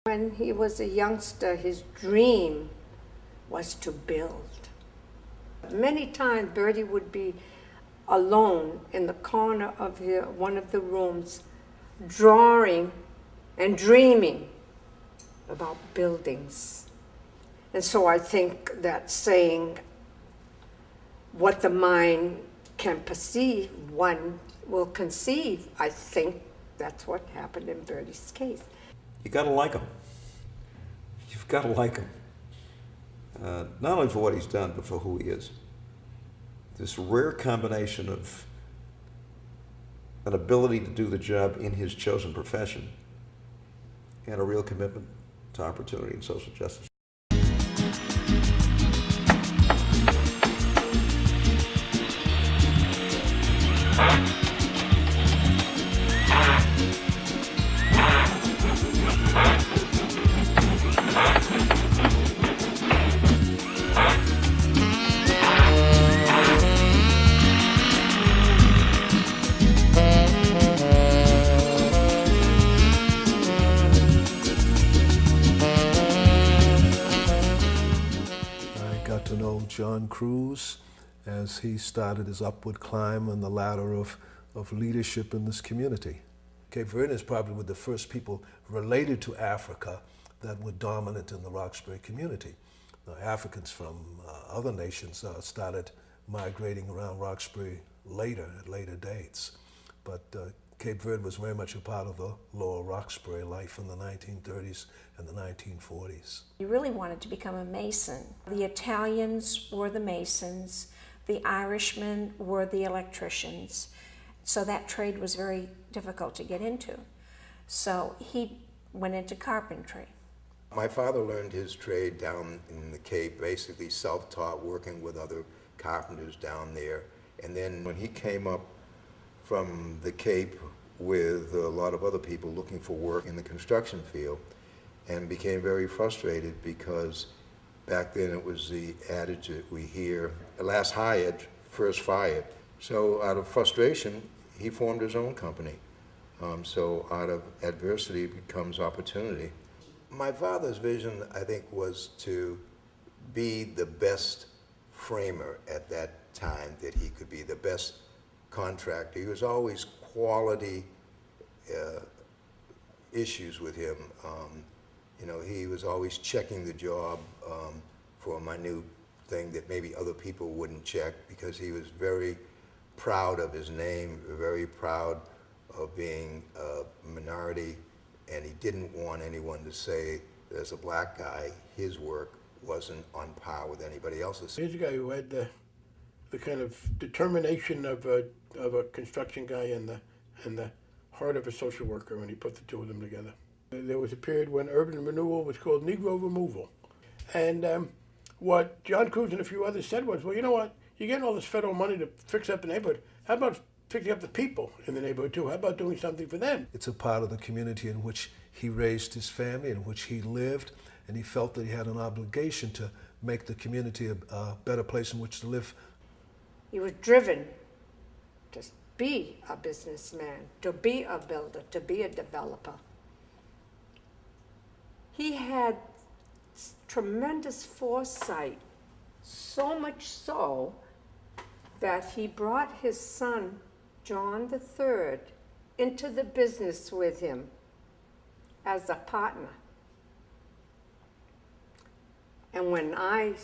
When he was a youngster, his dream was to build. Many times Bertie would be alone in the corner of one of the rooms, drawing and dreaming about buildings. And so I think that saying what the mind can perceive, one will conceive. I think that's what happened in Bertie's case. You gotta like him. You've gotta like him. Not only for what he's done, but for who he is. This rare combination of an ability to do the job in his chosen profession and a real commitment to opportunity and social justice. Cruz as he started his upward climb on the ladder of leadership in this community. Cape Verdean is probably were the first people related to Africa that were dominant in the Roxbury community. Now, Africans from other nations started migrating around Roxbury at later dates. But Cape Verde was very much a part of the lower Roxbury life in the 1930s and the 1940s. He really wanted to become a Mason. The Italians were the Masons, the Irishmen were the electricians, so that trade was very difficult to get into. So he went into carpentry. My father learned his trade down in the Cape, basically self-taught, working with other carpenters down there. And then when he came up from the Cape with a lot of other people looking for work in the construction field, and became very frustrated because back then it was the adage that we hear, last hired, first fired. So out of frustration, he formed his own company. So out of adversity becomes opportunity. My father's vision, I think, was to be the best framer at that time that he could be, the best contractor. He was always quality issues with him. You know, he was always checking the job for a minute thing that maybe other people wouldn't check, because he was very proud of his name, very proud of being a minority, and he didn't want anyone to say, as a black guy, his work wasn't on par with anybody else's. Here's a guy who had the kind of determination of a construction guy and the heart of a social worker when he put the two of them together. There was a period when urban renewal was called Negro removal. And what John Cruz and a few others said was, well, you know what? You're getting all this federal money to fix up the neighborhood. How about fixing up the people in the neighborhood too? How about doing something for them? It's a part of the community in which he raised his family, in which he lived, and he felt that he had an obligation to make the community a better place in which to live. He was driven to be a businessman, to be a builder, to be a developer. He had tremendous foresight, so much so that he brought his son, John III, into the business with him as a partner. And when I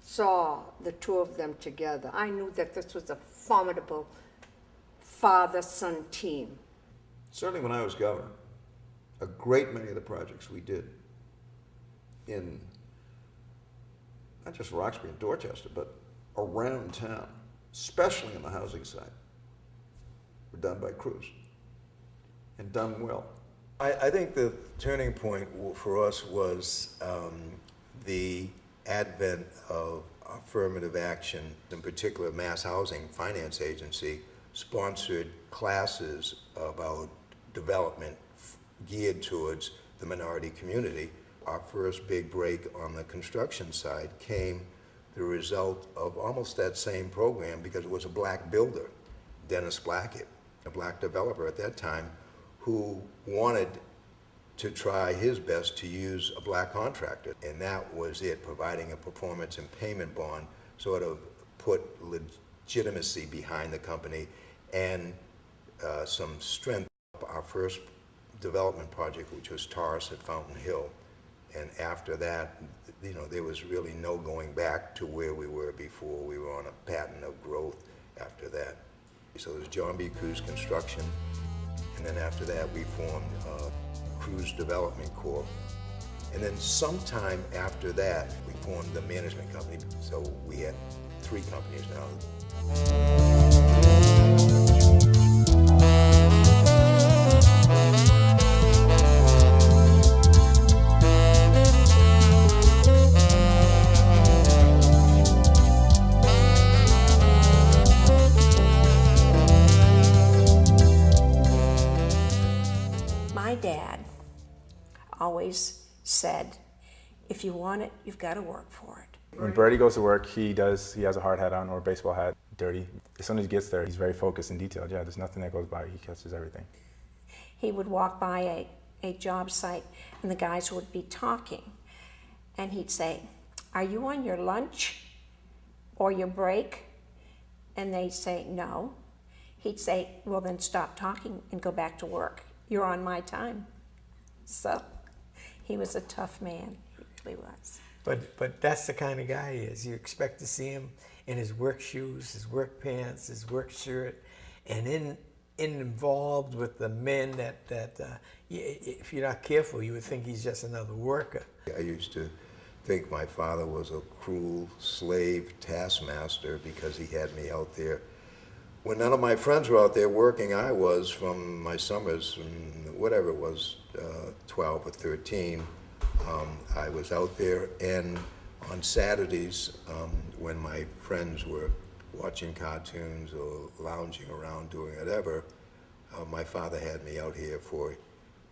saw the two of them together, I knew that this was a formidable father-son team. Certainly when I was governor, a great many of the projects we did in not just Roxbury and Dorchester, but around town, especially on the housing side, were done by Cruz, and done well. I think the turning point for us was the advent of affirmative action, in particular Mass Housing Finance Agency sponsored classes about development geared towards the minority community. Our first big break on the construction side came the result of almost that same program, because it was a black builder, Dennis Blackett, a black developer at that time, who wanted to try his best to use a black contractor. And that was it, providing a performance and payment bond, sort of put legitimacy behind the company and some strength. Our first development project, which was Taurus at Fountain Hill. And after that, you know, there was really no going back to where we were before. We were on a pattern of growth after that. So it was John B. Cruz Construction, and then after that we formed Cruz Development Corp. And then sometime after that, we formed the management company. So we had 3 companies now. My dad always said, if you want it, you've got to work for it. When Bertie goes to work, he has a hard hat on or a baseball hat, dirty. As soon as he gets there, he's very focused and detailed. Yeah, there's nothing that goes by. He catches everything. He would walk by a job site and the guys would be talking. And he'd say, are you on your lunch or your break? And they'd say, no. He'd say, well, then stop talking and go back to work. You're on my time. So he was a tough man, he really was. But that's the kind of guy he is. You expect to see him in his work shoes, his work pants, his work shirt, and involved with the men that if you're not careful, you would think he's just another worker. I used to think my father was a cruel slave taskmaster because he had me out there. When none of my friends were out there working, I was, from my summers, whatever it was, 12 or 13, I was out there. And on Saturdays, when my friends were watching cartoons or lounging around doing whatever, my father had me out here for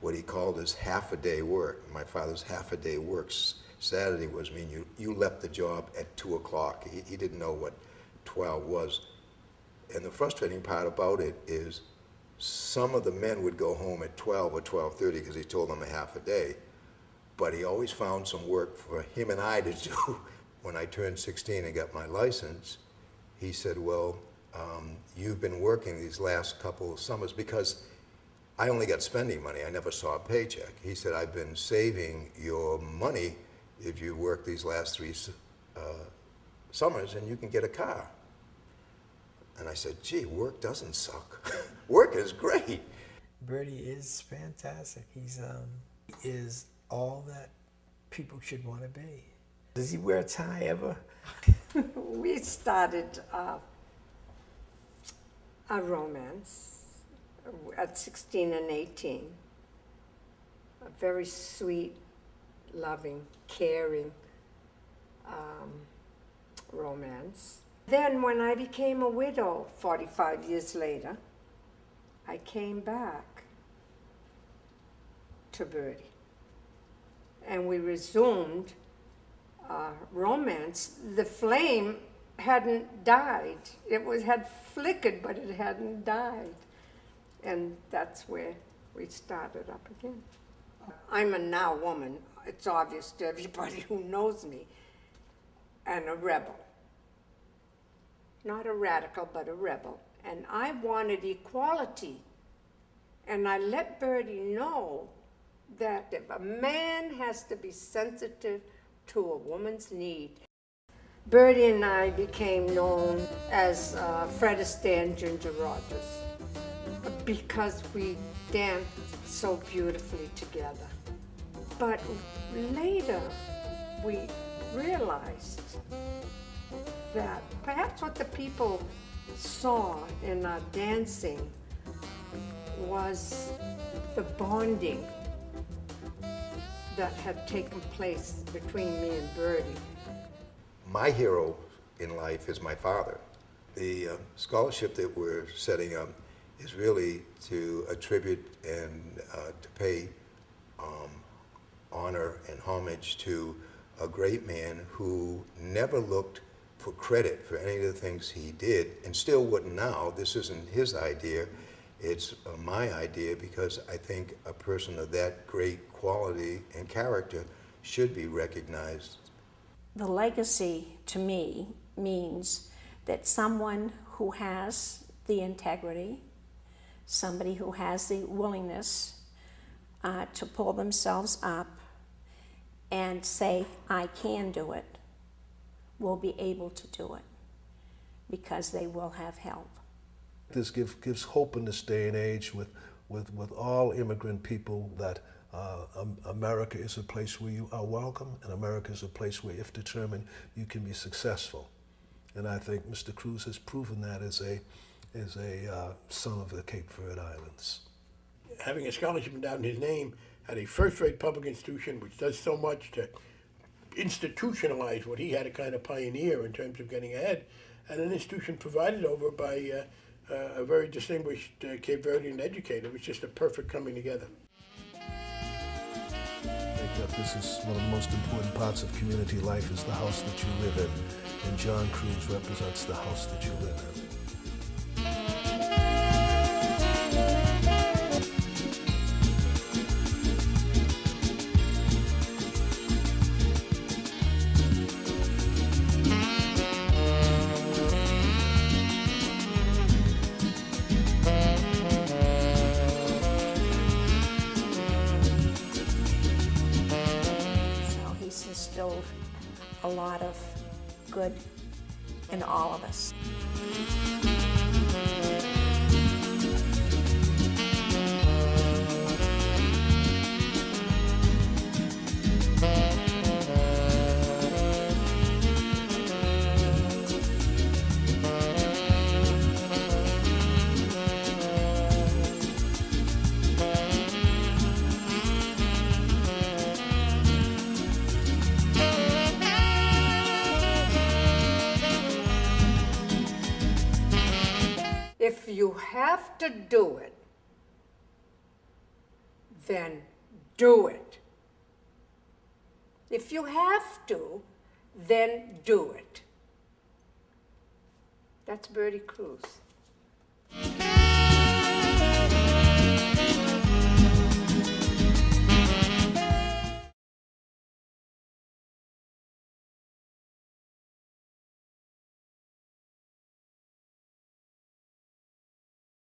what he called his half-a-day work. My father's half-a-day work Saturday was mean you left the job at 2 o'clock. He didn't know what 12 was. And the frustrating part about it is some of the men would go home at 12 or 12:30 because he told them a half a day. But he always found some work for him and I to do. When I turned 16 and got my license, he said, well, you've been working these last couple of summers, because I only got spending money. I never saw a paycheck. He said, I've been saving your money if you work these last 3 summers and you can get a car. And I said, gee, work doesn't suck. Work is great. Bertie is fantastic. He is all that people should want to be. Does he wear a tie ever? We started a romance at 16 and 18. A very sweet, loving, caring romance. Then when I became a widow 45 years later, I came back to Bertie. And we resumed romance. The flame hadn't died. It had flickered, but it hadn't died. And that's where we started up again. I'm a now woman. It's obvious to everybody who knows me. And a rebel. Not a radical, but a rebel. And I wanted equality. And I let Bertie know that if a man has to be sensitive to a woman's need. Bertie and I became known as Fred Astaire and Ginger Rogers because we danced so beautifully together. But later, we realized that perhaps what the people saw in our dancing was the bonding that had taken place between me and Bertie. My hero in life is my father. The scholarship that we're setting up is really to attribute and to pay honor and homage to a great man who never looked for credit for any of the things he did, and still wouldn't now. This isn't his idea. It's my idea because I think a person of that great quality and character should be recognized. The legacy to me means that someone who has the integrity, somebody who has the willingness to pull themselves up and say, I can do it, will be able to do it because they will have help. This gives hope in this day and age with all immigrant people that America is a place where you are welcome, and America is a place where, if determined, you can be successful. And I think Mr. Cruz has proven that as a son of the Cape Verde Islands. Having a scholarship endowed in his name at a first-rate public institution, which does so much to institutionalize what he had to kind of pioneer in terms of getting ahead, and an institution provided over by a very distinguished Cape Verdean educator. It was just a perfect coming together. I think that this is one of the most important parts of community life, is the house that you live in, and John Cruz represents the house that you live in. Instilled a lot of good in all of us. If you have to do it, then do it. If you have to, then do it. That's Bertie Cruz.